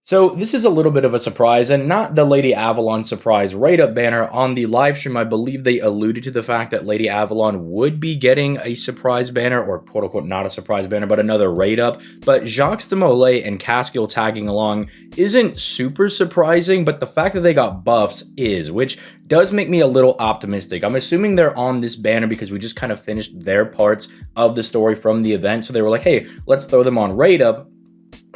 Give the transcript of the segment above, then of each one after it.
So this is a little bit of a surprise, and not the Lady Avalon surprise rate-up banner. On the live stream, I believe they alluded to the fact that Lady Avalon would be getting a surprise banner, or quote-unquote not a surprise banner, but another rate-up. But Jacques de Molay and Caskill tagging along isn't super surprising, but the fact that they got buffs is, which does make me a little optimistic. I'm assuming they're on this banner because we just kind of finished their parts of the story from the event, so they were like, hey, let's throw them on rate-up.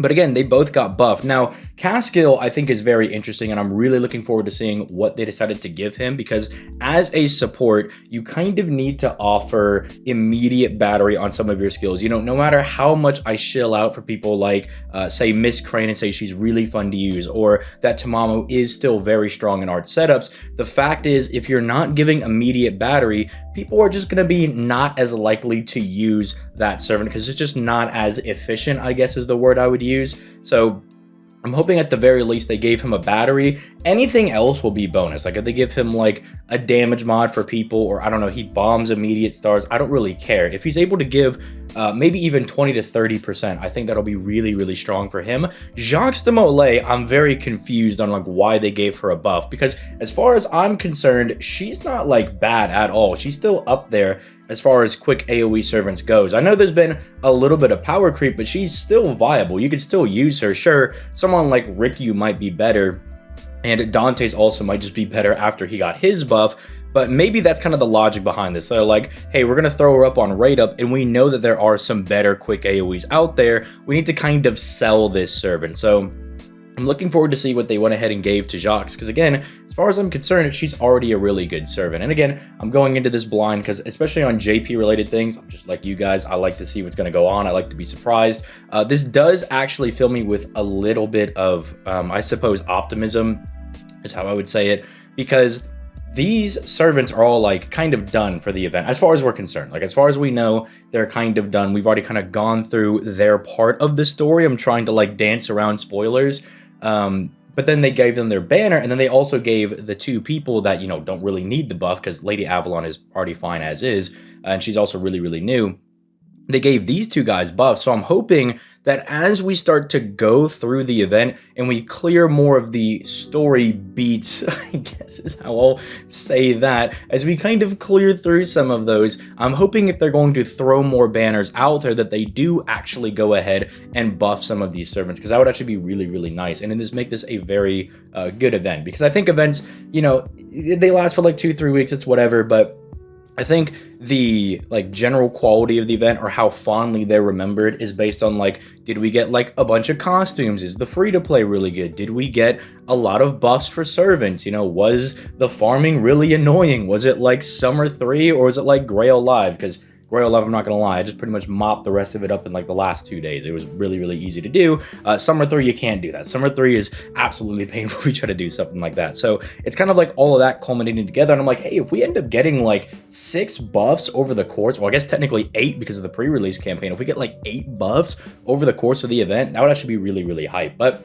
But again, they both got buffed. Now, Caskill, I think, is very interesting, and I'm really looking forward to seeing what they decided to give him, because as a support, you kind of need to offer immediate battery on some of your skills. You know, no matter how much I shill out for people like, say, Miss Crane and say she's really fun to use, or that Tamamo is still very strong in art setups, the fact is, if you're not giving immediate battery, people are just going to be not as likely to use that servant because it's just not as efficient, I guess is the word I would use. So I'm hoping at the very least they gave him a battery. Anything else will be bonus. Like if they give him like a damage mod for people, or I don't know, he bombs immediate stars, I don't really care. If he's able to give maybe even 20 to 30%, I think that'll be really, really strong for him. Jacques de Molay, I'm very confused on like why they gave her a buff, because as far as I'm concerned, she's not like bad at all. She's still up there as far as quick AoE servants goes. I know there's been a little bit of power creep, but she's still viable. You could still use her. Sure, someone like Rikyu might be better, and Dante's also might just be better after he got his buff, but maybe that's kind of the logic behind this. They're like, hey, we're going to throw her up on rate up, and we know that there are some better quick AoEs out there. We need to kind of sell this servant. So I'm looking forward to see what they went ahead and gave to Jacques, because again, as far as I'm concerned, she's already a really good servant. And again, I'm going into this blind because especially on JP related things, I'm just like you guys, I like to see what's going to go on. I like to be surprised. This does actually fill me with a little bit of, I suppose, optimism is how I would say it, because these servants are all like kind of done for the event as far as we're concerned. Like as far as we know, they're kind of done. We've already kind of gone through their part of the story. I'm trying to like dance around spoilers. But then they gave them their banner, and then they also gave the two people that, you know, don't really need the buff because Lady Avalon is already fine as is, and she's also really, really new. They gave these two guys buffs, so I'm hoping that as we start to go through the event and we clear more of the story beats, I guess is how I'll say that, as we kind of clear through some of those, I'm hoping if they're going to throw more banners out there that they do actually go ahead and buff some of these servants, because that would actually be really, really nice, and then just make this a very good event, because I think events, you know, they last for like 2-3 weeks, it's whatever, but I think the like general quality of the event, or how fondly they're remembered, is based on like, did we get like a bunch of costumes? Is the free-to-play really good? Did we get a lot of buffs for servants? You know, was the farming really annoying? Was it like Summer 3, or was it like Grail Live? Because Grail Live, I'm not gonna lie, I just pretty much mopped the rest of it up in like the last 2 days. It was really, really easy to do. Summer 3, you can't do that. Summer 3 is absolutely painful if you try to do something like that. So it's kind of like all of that culminating together, and I'm like, hey, if we end up getting like 6 buffs over the course, well, I guess technically 8 because of the pre-release campaign, if we get like 8 buffs over the course of the event, that would actually be really, really hype. But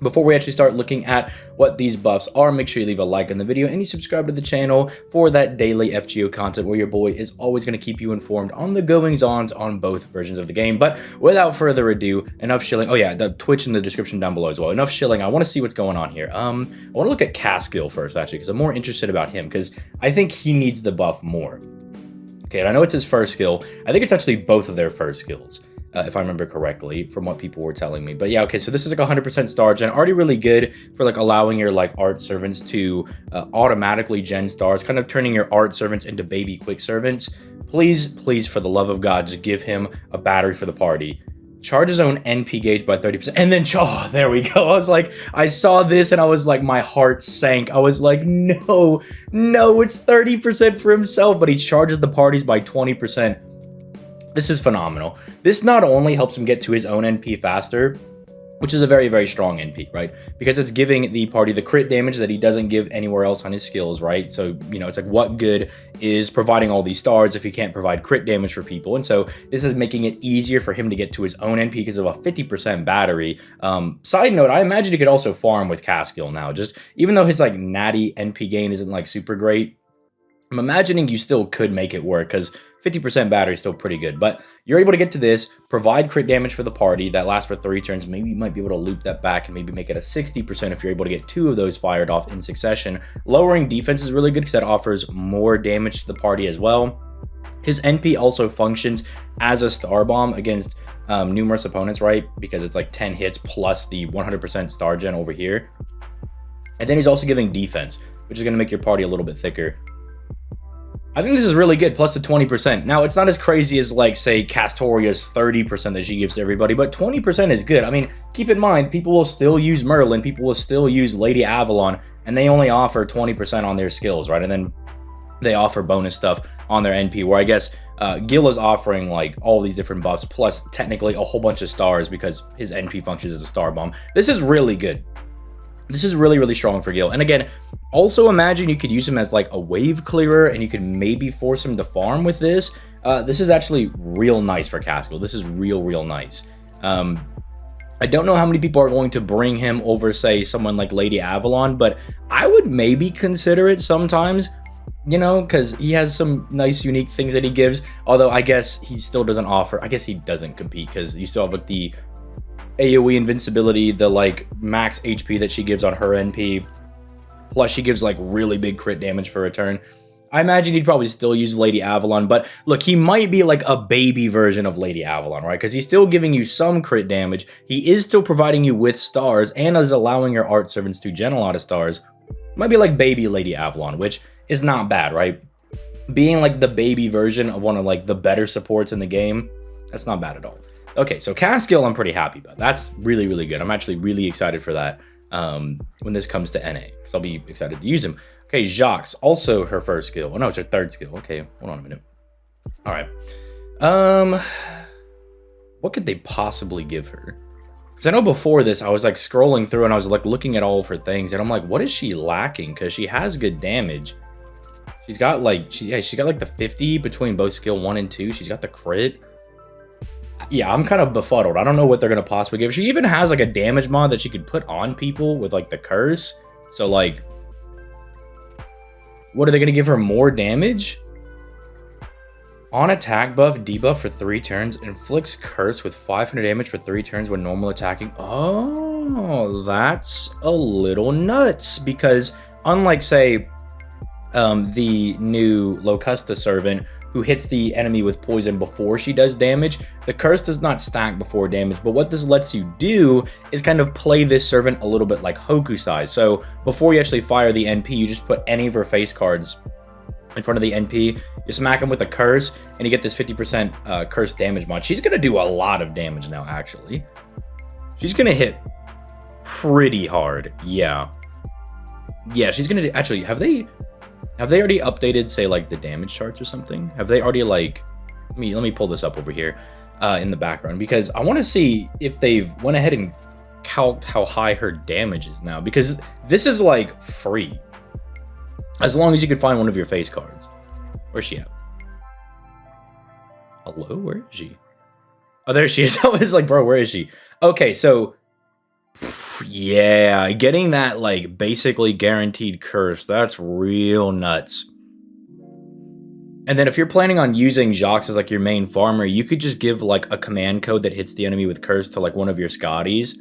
before we actually start looking at what these buffs are, make sure you leave a like on the video and you subscribe to the channel for that daily FGO content, where your boy is always going to keep you informed on the goings-ons on both versions of the game. But without further ado, enough shilling. Oh yeah, the Twitch in the description down below as well. Enough shilling. I want to see what's going on here. I want to look at Caskill first, actually, because I'm more interested about him, because I think he needs the buff more. Okay, and I know it's his first skill. I think it's actually both of their first skills, if I remember correctly from what people were telling me. But yeah, okay, so this is like 100% star gen, already really good for like allowing your like art servants to automatically gen stars, kind of turning your art servants into baby quick servants. Please, please, for the love of God, just give him a battery for the party. Charge his own NP gauge by 30%, and then, oh, there we go. I was like, I saw this and I was like, my heart sank. I was like, no, it's 30% for himself, but he charges the parties by 20%. This is phenomenal. This not only helps him get to his own NP faster, which is a very, very strong NP, right? Because it's giving the party the crit damage that he doesn't give anywhere else on his skills, right? So, you know, it's like, what good is providing all these stars if he can't provide crit damage for people? And so this is making it easier for him to get to his own NP because of a 50% battery. Side note, I imagine he could also farm with Caskill now. Just even though his like natty NP gain isn't like super great, I'm imagining you still could make it work, because 50% battery is still pretty good. But you're able to get to this, provide crit damage for the party that lasts for 3 turns. Maybe you might be able to loop that back and maybe make it a 60% if you're able to get 2 of those fired off in succession. Lowering defense is really good because that offers more damage to the party as well. His NP also functions as a star bomb against numerous opponents, right? Because it's like 10 hits plus the 100% star gen over here. And then he's also giving defense, which is going to make your party a little bit thicker. I think this is really good, plus the 20%. Now, it's not as crazy as, like, say, Castoria's 30% that she gives to everybody, but 20% is good. I mean, keep in mind, people will still use Merlin, people will still use Lady Avalon, and they only offer 20% on their skills, right? And then they offer bonus stuff on their NP, where I guess Gil is offering, like, all these different buffs, plus technically a whole bunch of stars because his NP functions as a star bomb. This is really good. This is really, really strong for Gil. And again, also imagine you could use him as like a wave clearer and you could maybe force him to farm with this. This is actually real nice for Caskill. This is real nice. I don't know how many people are going to bring him over, say, someone like Lady Avalon, but I would maybe consider it sometimes, you know, because he has some nice, unique things that he gives. Although I guess he still doesn't offer, I guess he doesn't compete because you still have like the AoE invincibility, the like max HP that she gives on her NP, plus she gives like really big crit damage for a turn. I imagine he'd probably still use Lady Avalon, but look, he might be like a baby version of Lady Avalon, right? Because he's still giving you some crit damage. He is still providing you with stars and is allowing your art servants to gen a lot of stars. Might be like baby Lady Avalon, which is not bad, right? Being like the baby version of one of like the better supports in the game, that's not bad at all. Okay, so Caskill, I'm pretty happy about. That's really, really good. I'm actually really excited for that when this comes to NA, so I'll be excited to use him. Okay, Jacques, also her first skill. Oh, no, it's her third skill. Okay, hold on a minute. All right. What could they possibly give her? Because I know before this, I was like scrolling through and I was like looking at all of her things, and I'm like, what is she lacking? Because she has good damage. She's got like, she got like the 50 between both skill 1 and 2. She's got the crit. Yeah, I'm kind of befuddled. I don't know what they're going to possibly give. She even has like a damage mod that she could put on people with like the curse. So like, what are they going to give her? More damage? On attack buff, debuff for 3 turns, inflicts curse with 500 damage for 3 turns when normal attacking. Oh, that's a little nuts, because unlike, say, the new Locusta servant, who hits the enemy with poison before she does damage, the curse does not stack before damage, but what this lets you do is kind of play this servant a little bit like Hokusai. So before you actually fire the NP, you just put any of her face cards in front of the NP, you smack him with a curse, and you get this 50% curse damage mod. She's gonna do a lot of damage now, actually. She's gonna hit pretty hard, yeah. Yeah, she's gonna do, actually, have they already updated, say, like, the damage charts or something? Have they already, like, let me pull this up over here in the background, because I want to see if they've went ahead and calced how high her damage is now, because this is, like, free. As long as you can find one of your face cards. Where's she at? Hello? Where is she? Oh, there she is. I was like, bro, where is she? Okay, so yeah, getting that like basically guaranteed curse, that's real nuts. And then if you're planning on using Jacques as like your main farmer, you could just give like a command code that hits the enemy with curse to like one of your Scotties,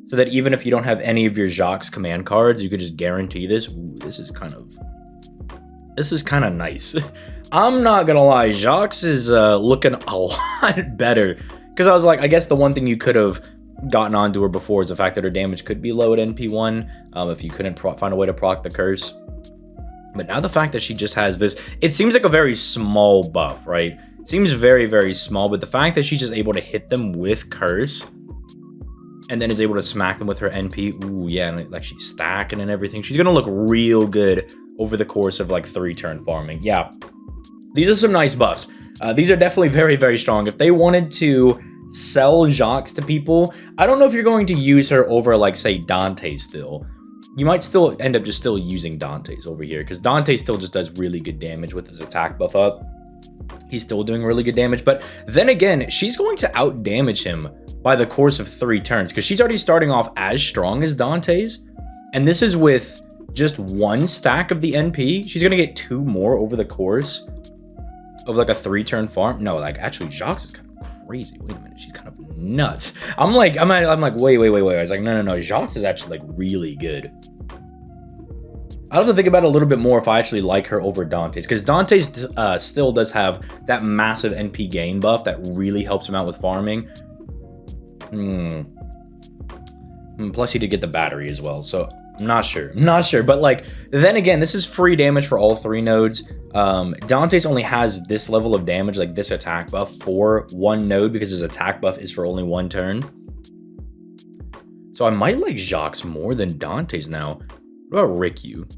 so that even if you don't have any of your Jacques command cards, you could just guarantee this. Ooh, this is kind of nice. I'm not gonna lie, Jacques is looking a lot better, because I was like, I guess the one thing you could have gotten onto her before is the fact that her damage could be low at NP1 if you couldn't find a way to proc the curse. But now the fact that she just has this, it seems like a very small buff, right? It seems very, very small, but the fact that she's just able to hit them with curse and then is able to smack them with her NP, ooh, yeah, and like she's stacking and everything. She's gonna look real good over the course of like 3-turn farming. Yeah, these are some nice buffs. These are definitely very, very strong. If they wanted to sell Jacques to people, I don't know if you're going to use her over like, say, Dante still. You might still end up just still using Dante's over here, because Dante still just does really good damage with his attack buff up. He's still doing really good damage, but then again, she's going to out damage him by the course of 3 turns, because she's already starting off as strong as Dante's, and this is with just 1 stack of the NP. She's going to get 2 more over the course. of like a 3-turn farm. No, like actually Jacques is kind of crazy. Wait a minute, she's kind of nuts. I'm like, wait. I was like, no. Jacques is actually like really good. I'll have to think about it a little bit more if I actually like her over Dante's, because Dante's still does have that massive NP gain buff that really helps him out with farming. Plus he did get the battery as well, so I'm not sure. But like, then again, this is free damage for all 3 nodes. Dante's only has this level of damage, like this attack buff for 1 node, because his attack buff is for only 1 turn. So I might like Jacques more than Dante's now. What about Rikyu?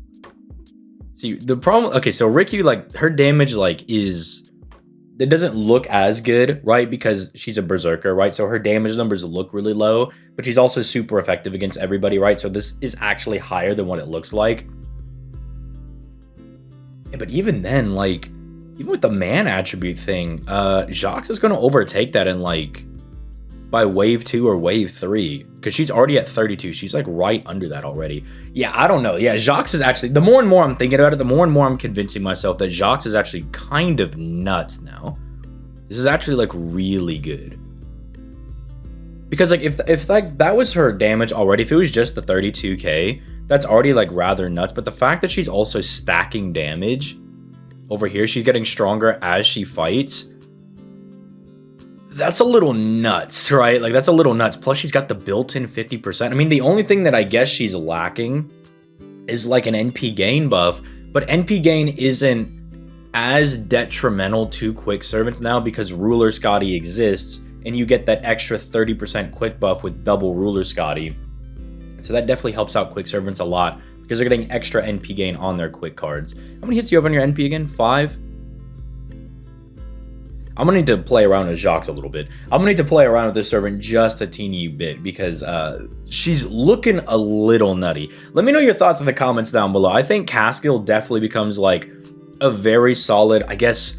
See, the problem, okay, so Rikyu, like, her damage, like, it doesn't look as good, right? Because she's a berserker, right? So her damage numbers look really low, but she's also super effective against everybody, right? So this is actually higher than what it looks like. Yeah, but even then, like, even with the man attribute thing, Jacques is going to overtake that in, like, by wave 2 or wave 3, because she's already at 32. She's like right under that already. Yeah, I don't know. Yeah, Jacques is actually, the more and more I'm thinking about it, the more and more I'm convincing myself that Jacques is actually kind of nuts now. This is actually like really good. Because like if like that was her damage already, if it was just the 32k, that's already like rather nuts. But the fact that she's also stacking damage over here, she's getting stronger as she fights. That's a little nuts, right? Like, that's a little nuts. Plus, she's got the built-in 50%. I mean, the only thing that I guess she's lacking is, like, an NP gain buff. But NP gain isn't as detrimental to quick servants now because Ruler Scotty exists. And you get that extra 30% quick buff with double Ruler Scotty. So that definitely helps out quick servants a lot because they're getting extra NP gain on their quick cards. How many hits do you have on your NP again? 5? I'm gonna need to play around with Jacques a little bit. I'm gonna need to play around with this servant just a teeny bit because she's looking a little nutty. Let me know your thoughts in the comments down below. I think Caskill definitely becomes like a very solid, I guess,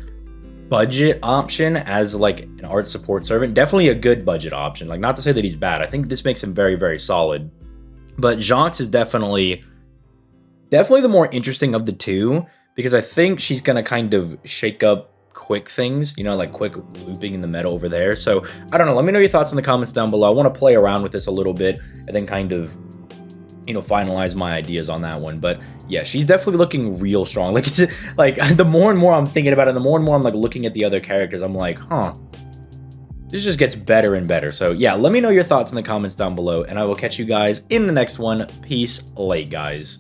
budget option as like an art support servant. Definitely a good budget option. Like, not to say that he's bad. I think this makes him very, very solid. But Jacques is definitely the more interesting of the two because I think she's gonna kind of shake up quick things, you know, like quick looping in the meta over there. So I don't know, let me know your thoughts in the comments down below. I want to play around with this a little bit and then kind of, you know, finalize my ideas on that one. But yeah, she's definitely looking real strong. Like, it's like the more and more I'm thinking about it, the more and more I'm like looking at the other characters, I'm like, huh, this just gets better and better. So yeah, let me know your thoughts in the comments down below and I will catch you guys in the next one. Peace late, guys.